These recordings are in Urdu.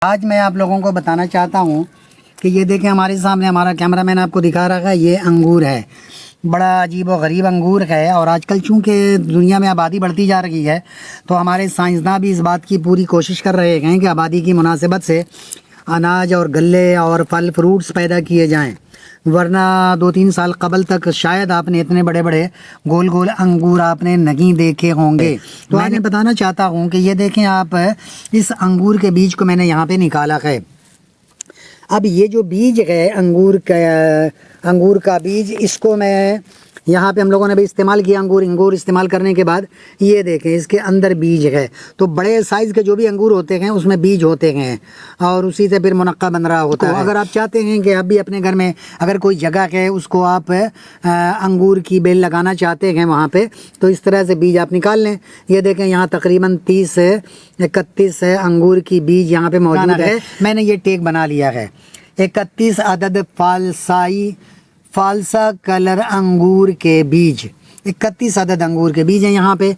آج میں آپ لوگوں کو بتانا چاہتا ہوں کہ یہ دیکھیں ہمارے سامنے ہمارا کیمرہ مین آپ کو دکھا رہا ہے، یہ انگور ہے، بڑا عجیب و غریب انگور ہے۔ اور آج کل چونکہ دنیا میں آبادی بڑھتی جا رہی ہے تو ہمارے سائنسداں بھی اس بات کی پوری کوشش کر رہے ہیں کہ آبادی کی مناسبت سے اناج اور غلے اور پھل فروٹس پیدا کیے جائیں، ورنہ 2-3 سال قبل تک شاید آپ نے اتنے بڑے بڑے گول گول انگور آپ نے نہیں دیکھے ہوں گے۔ تو میں بتانا چاہتا ہوں کہ یہ دیکھیں آپ، اس انگور کے بیج کو میں نے یہاں پہ نکالا ہے۔ اب یہ جو بیج ہے انگور کا بیج، اس کو میں یہاں پہ ہم لوگوں نے بھی استعمال کیا۔ انگور استعمال کرنے کے بعد یہ دیکھیں اس کے اندر بیج ہے، تو بڑے سائز کے جو بھی انگور ہوتے ہیں اس میں بیج ہوتے ہیں اور اسی سے پھر منقع بن رہا ہوتا ہے۔ اگر آپ چاہتے ہیں کہ اب بھی اپنے گھر میں اگر کوئی جگہ ہے اس کو آپ انگور کی بیل لگانا چاہتے ہیں وہاں پہ، تو اس طرح سے بیج آپ نکال لیں۔ یہ دیکھیں یہاں تقریباً 30-31 انگور کی بیج یہاں پہ موجود ہے۔ میں نے یہ ٹیک بنا لیا ہے۔ 31 عدد فالسا کلر انگور کے بیج، 31 عدد انگور کے بیج ہیں یہاں پہ۔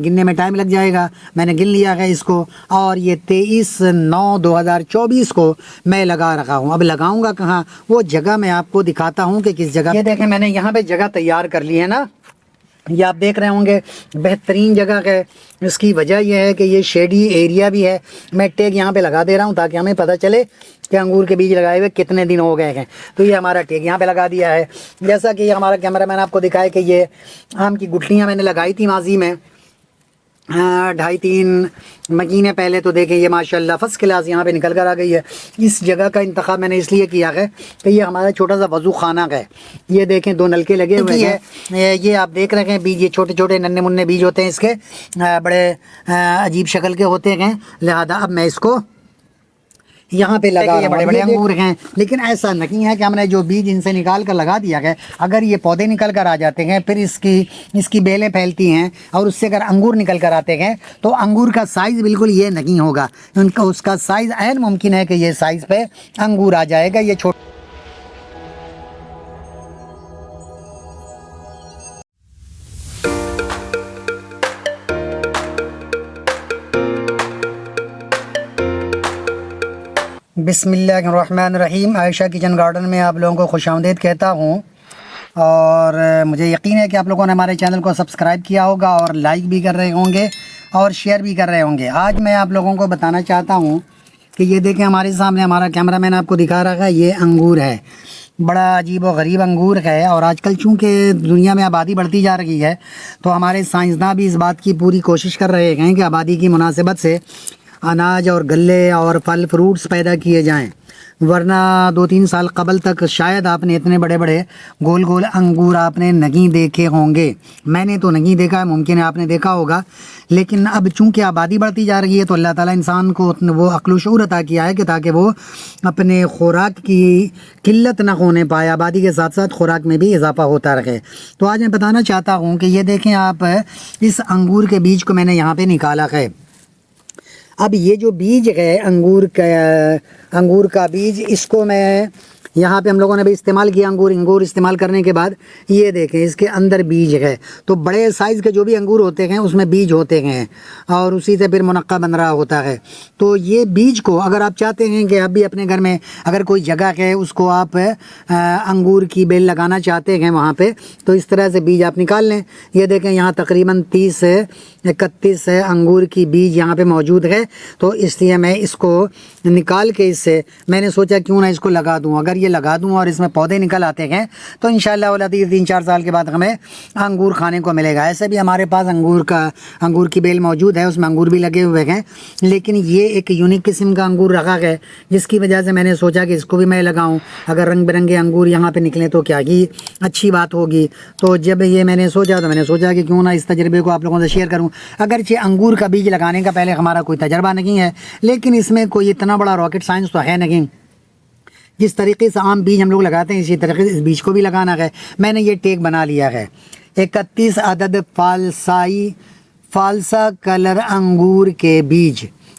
گننے میں ٹائم لگ جائے گا، میں نے گن لیا ہے اس کو، اور یہ 23/9/2024 کو میں لگا رکھا ہوں۔ اب لگاؤں گا کہاں، وہ جگہ میں آپ کو دکھاتا ہوں کہ کس جگہ۔ یہ دیکھیں میں نے یہاں پہ جگہ تیار کر لی ہے نا، یہ آپ دیکھ رہے ہوں گے، بہترین جگہ ہے۔ اس کی وجہ یہ ہے کہ یہ شیڈی ایریا بھی ہے۔ میں ٹیگ یہاں پہ لگا دے رہا ہوں تاکہ ہمیں پتہ چلے کہ انگور کے بیج لگائے ہوئے کتنے دن ہو گئے ہیں۔ تو یہ ہمارا ٹیگ یہاں پہ لگا دیا ہے۔ جیسا کہ یہ ہمارا کیمرہ مین آپ کو دکھائے کہ یہ آم کی گٹھلیاں میں نے لگائی تھی ماضی میں 2.5-3 مہینے پہلے۔ تو دیکھیں یہ ماشاءاللہ فرسٹ کلاس یہاں پہ نکل کر آ گئی ہے۔ اس جگہ کا انتخاب میں نے اس لیے کیا ہے کہ یہ ہمارا چھوٹا سا وضو خانہ ہے۔ یہ دیکھیں 2 نلکے لگے ہوئے ہیں۔ یہ آپ دیکھ رہے ہیں بیج، یہ چھوٹے چھوٹے ننے منے بیج ہوتے ہیں اس کے، بڑے عجیب شکل کے ہوتے ہیں۔ لہذا اب میں اس کو یہاں پہ لگا رہا ہوں۔ بڑے بڑے انگور ہیں، لیکن ایسا نہیں ہے کہ ہم نے جو بیج ان سے نکال کر لگا دیا ہے، اگر یہ پودے نکل کر آ جاتے ہیں پھر اس کی بیلیں پھیلتی ہیں اور اس سے اگر انگور نکل کر آتے ہیں تو انگور کا سائز بالکل یہ نہیں ہوگا۔ اس کا سائز عین ممکن ہے کہ یہ سائز پہ انگور آ جائے گا۔ یہ چھوٹا بسم اللہ الرحمن الرحیم۔ عائشہ کچن گارڈن میں آپ لوگوں کو خوش آمدید کہتا ہوں، اور مجھے یقین ہے کہ آپ لوگوں نے ہمارے چینل کو سبسکرائب کیا ہوگا اور لائک بھی کر رہے ہوں گے اور شیئر بھی کر رہے ہوں گے۔ آج میں آپ لوگوں کو بتانا چاہتا ہوں کہ یہ دیکھیں ہمارے سامنے ہمارا کیمرہ مین آپ کو دکھا رہا ہے، یہ انگور ہے، بڑا عجیب و غریب انگور ہے۔ اور آج کل چونکہ دنیا میں آبادی بڑھتی جا رہی ہے تو ہمارے سائنسداں بھی اس بات کی پوری کوشش کر رہے ہیں کہ آبادی کی مناسبت سے اناج اور غلے اور پھل فروٹس پیدا کیے جائیں، ورنہ 2-3 سال قبل تک شاید آپ نے اتنے بڑے بڑے گول گول انگور آپ نے نہیں دیکھے ہوں گے۔ میں نے تو نہیں دیکھا ہے، ممکن ہے آپ نے دیکھا ہوگا، لیکن اب چونکہ آبادی بڑھتی جا رہی ہے تو اللہ تعالیٰ انسان کو وہ عقل و شعور عطا کیا ہے کہ تاکہ وہ اپنے خوراک کی قلت نہ ہونے پائے، آبادی کے ساتھ ساتھ خوراک میں بھی اضافہ ہوتا رہے۔ تو آج میں بتانا چاہتا ہوں کہ یہ دیکھیں آپ، اس انگور کے بیج کو میں نے یہاں پہ نکالا ہے۔ اب یہ جو بیج ہے انگور کا بیج، اس کو میں یہاں پہ ہم لوگوں نے بھی استعمال کیا۔ انگور استعمال کرنے کے بعد یہ دیکھیں اس کے اندر بیج ہے، تو بڑے سائز کے جو بھی انگور ہوتے ہیں اس میں بیج ہوتے ہیں اور اسی سے پھر منقع بن رہا ہوتا ہے۔ تو یہ بیج کو اگر آپ چاہتے ہیں کہ اب بھی اپنے گھر میں اگر کوئی جگہ ہے اس کو آپ انگور کی بیل لگانا چاہتے ہیں وہاں پہ، تو اس طرح سے بیج آپ نکال لیں۔ یہ دیکھیں یہاں تقریباً 30-31 انگور کی بیج یہاں پہ موجود ہے، تو اس لیے میں اس کو نکال کے اس سے میں نے سوچا کیوں نہ اس کو لگا دوں۔ اگر یہ لگا دوں اور اس میں پودے نکل آتے ہیں تو انشاءاللہ 3-4 سال کے بعد ہمیں انگور کھانے کو ملے گا۔ ایسے بھی ہمارے پاس انگور کی بیل موجود ہے، اس میں انگور بھی لگے ہوئے ہیں، لیکن یہ ایک یونیک قسم کا انگور رکھا ہے جس کی وجہ سے میں نے سوچا کہ اس کو بھی میں لگاؤں۔ اگر رنگ برنگے انگور یہاں پہ نکلیں تو کیا ہی اچھی بات ہوگی۔ تو جب یہ میں نے سوچا کہ کیوں نہ اس تجربے کو آپ لوگوں سے شیئر کروں۔ اگرچہ انگور کا بیج لگانے کا پہلے ہمارا کوئی تجربہ نہیں ہے، لیکن اس میں کوئی اتنا بڑا راکٹ سائنس تو ہے نہیں۔ جس طریقے سے عام بیج ہم لوگ لگاتے ہیں اسی طریقے سے اس بیج کو بھی لگانا ہے۔ میں نے یہ ٹیک بنا لیا ہے۔ 31 عدد فالسا کلر انگور کے بیج،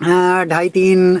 2.5-3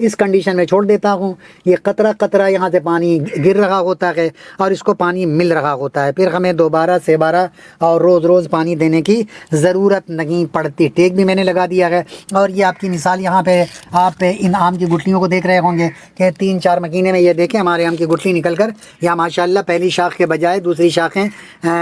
اس کنڈیشن میں چھوڑ دیتا ہوں. یہ قطرہ قطرہ یہاں سے پانی گر رہا ہوتا ہے اور اس کو پانی مل رہا ہوتا ہے. پھر ہمیں دوبارہ سے بارہ اور روز روز پانی دینے کی ضرورت نہیں پڑتی. ٹیک بھی میں نے لگا دیا ہے. اور یہ آپ کی مثال یہاں پہ آپ ان آم کی گٹھلیوں کو دیکھ رہے ہوں گے کہ 3-4 مہینے میں یہ دیکھیں ہمارے آم کی گٹھلی نکل کر یا ماشاءاللہ پہلی شاخ کے بجائے دوسری شاخیں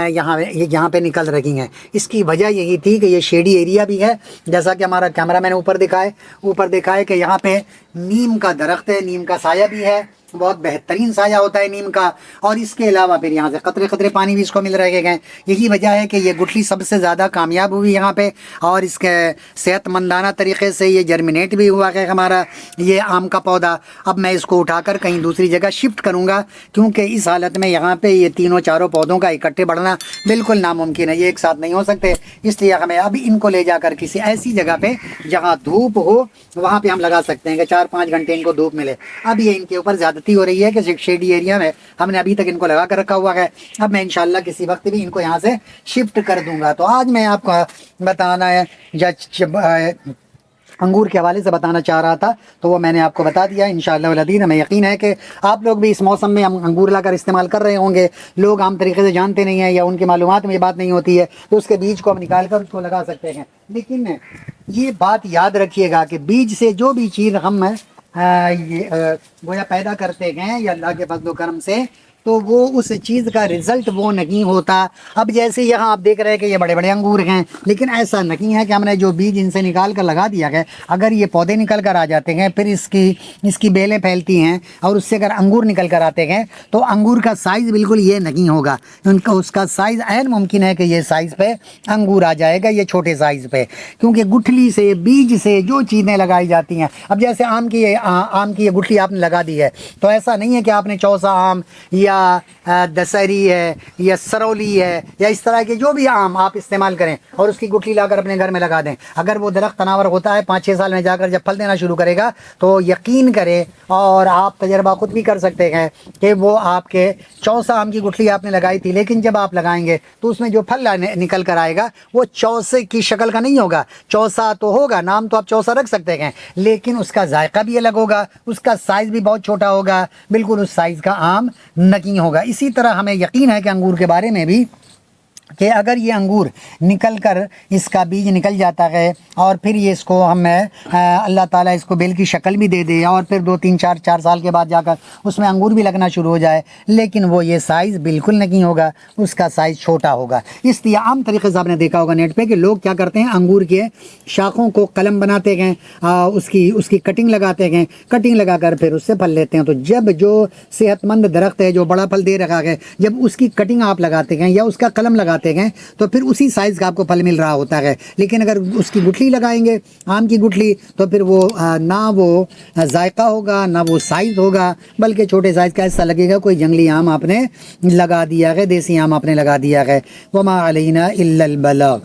یہاں پہ نکل رہی ہیں. اس کی وجہ یہی تھی کہ یہ شیڈی ایریا بھی ہے، جیسا کہ ہمارا کیمرہ میں نے اوپر دکھائے کہ یہاں پہ نیم کا درخت ہے، نیم کا سایہ بھی ہے، بہت بہترین سایہ ہوتا ہے نیم کا. اور اس کے علاوہ پھر یہاں سے قطرے قطرے پانی بھی اس کو مل رہے گئے. یہی وجہ ہے کہ یہ گٹھلی سب سے زیادہ کامیاب ہوئی یہاں پہ، اور اس کے صحت مندانہ طریقے سے یہ جرمینیٹ بھی ہوا ہے ہمارا یہ آم کا پودا. اب میں اس کو اٹھا کر کہیں دوسری جگہ شفٹ کروں گا، کیونکہ اس حالت میں یہاں پہ یہ تینوں چاروں پودوں کا اکٹھے بڑھنا بالکل ناممکن ہے، یہ ایک ساتھ نہیں ہو سکتے. اس لیے ہمیں اب ان کو لے جا کر کسی ایسی جگہ پہ جہاں دھوپ ہو وہاں پہ ہم لگا سکتے ہیں کہ 4-5 گھنٹے ان کو دھوپ ملے. اب یہ ان کے اوپر زیادتی ہو رہی ہے کہ شیڈی ایریا میں ہم نے ابھی تک ان کو لگا کر رکھا ہوا ہے. اب میں انشاءاللہ کسی وقت بھی ان کو یہاں سے شفٹ کر دوں گا. تو آج میں آپ کو بتانا ہے انگور کے حوالے سے بتانا چاہ رہا تھا، تو وہ میں نے آپ کو بتا دیا. انشاءاللہ العزیز ہمیں یقین ہے کہ آپ لوگ بھی اس موسم میں انگور لا کر استعمال کر رہے ہوں گے. لوگ عام طریقے سے جانتے نہیں ہیں یا ان کی معلومات میں یہ بات نہیں ہوتی ہے، تو اس کے بیج کو ہم نکال کر اس کو لگا سکتے ہیں. لیکن یہ بات یاد رکھیے گا کہ بیج سے جو بھی چیز ہم گویا پیدا کرتے ہیں یا اللہ کے فضل و کرم سے، تو وہ اس چیز کا رزلٹ وہ نہیں ہوتا. اب جیسے یہاں آپ دیکھ رہے ہیں کہ یہ بڑے بڑے انگور ہیں، لیکن ایسا نہیں ہے کہ ہم نے جو بیج ان سے نکال کر لگا دیا ہے، اگر یہ پودے نکل کر آ جاتے ہیں پھر اس کی بیلیں پھیلتی ہیں اور اس سے اگر انگور نکل کر آتے ہیں تو انگور کا سائز بالکل یہ نہیں ہوگا. اس کا سائز عین ممکن ہے کہ یہ سائز پہ انگور آ جائے گا، یہ چھوٹے سائز پہ، کیونکہ گٹھلی سے بیج سے جو چیزیں لگائی جاتی ہیں. اب جیسے آم کی یہ گٹھلی آپ نے لگا دی ہے، تو ایسا نہیں ہے کہ آپ نے چوسا آم یا دسہری ہے یا سرولی ہے یا اس طرح کے جو بھی آم آپ استعمال کریں اور اس کی گٹھلی لا کر اپنے گھر میں لگا دیں. اگر وہ درخت تناور ہوتا ہے 5-6 سال میں جا کر جب پھل دینا شروع کرے گا تو یقین کریں، اور آپ تجربہ خود بھی کر سکتے ہیں کہ وہ آپ کے چوسا آم کی گٹھلی آپ نے لگائی تھی، لیکن جب آپ لگائیں گے تو اس میں جو پھل نکل کر آئے گا وہ چوسے کی شکل کا نہیں ہوگا. چوسا تو ہوگا، نام تو آپ چوسا رکھ سکتے ہیں، لیکن اس کا ذائقہ بھی الگ ہوگا، اس کا سائز بھی بہت چھوٹا ہوگا، بالکل اس سائز کا آم نہیں ہوگا. اسی طرح ہمیں یقین ہے کہ انگور کے بارے میں بھی کہ اگر یہ انگور نکل کر اس کا بیج نکل جاتا ہے اور پھر یہ اس کو اللہ تعالیٰ اس کو بیل کی شکل بھی دے دے اور پھر 2-3-4 سال کے بعد جا کر اس میں انگور بھی لگنا شروع ہو جائے، لیکن وہ یہ سائز بالکل نہیں ہوگا، اس کا سائز چھوٹا ہوگا. اس لیے عام طریقے سے آپ نے دیکھا ہوگا نیٹ پہ کہ لوگ کیا کرتے ہیں، انگور کے شاخوں کو قلم بناتے ہیں، اس کی کٹنگ لگاتے ہیں، کٹنگ لگا کر پھر اس سے پھل لیتے ہیں. تو جب جو صحت مند درخت ہے جو بڑا پھل دے رہا ہے، جب اس کی کٹنگ آپ لگاتے ہیں یا اس کا قلم لگاتے ہیں تو پھر اسی سائز کا آپ کو پھل مل رہا ہوتا ہے. لیکن اگر اس کی گٹھلی لگائیں گے، آم کی گٹھلی، تو پھر وہ نہ وہ ذائقہ ہوگا نہ وہ سائز ہوگا، بلکہ چھوٹے سائز کا ایسا لگے گا کوئی جنگلی آم آپ نے لگا دیا ہے، دیسی آم آپ نے لگا دیا ہے. وما علینا الا البلاغ.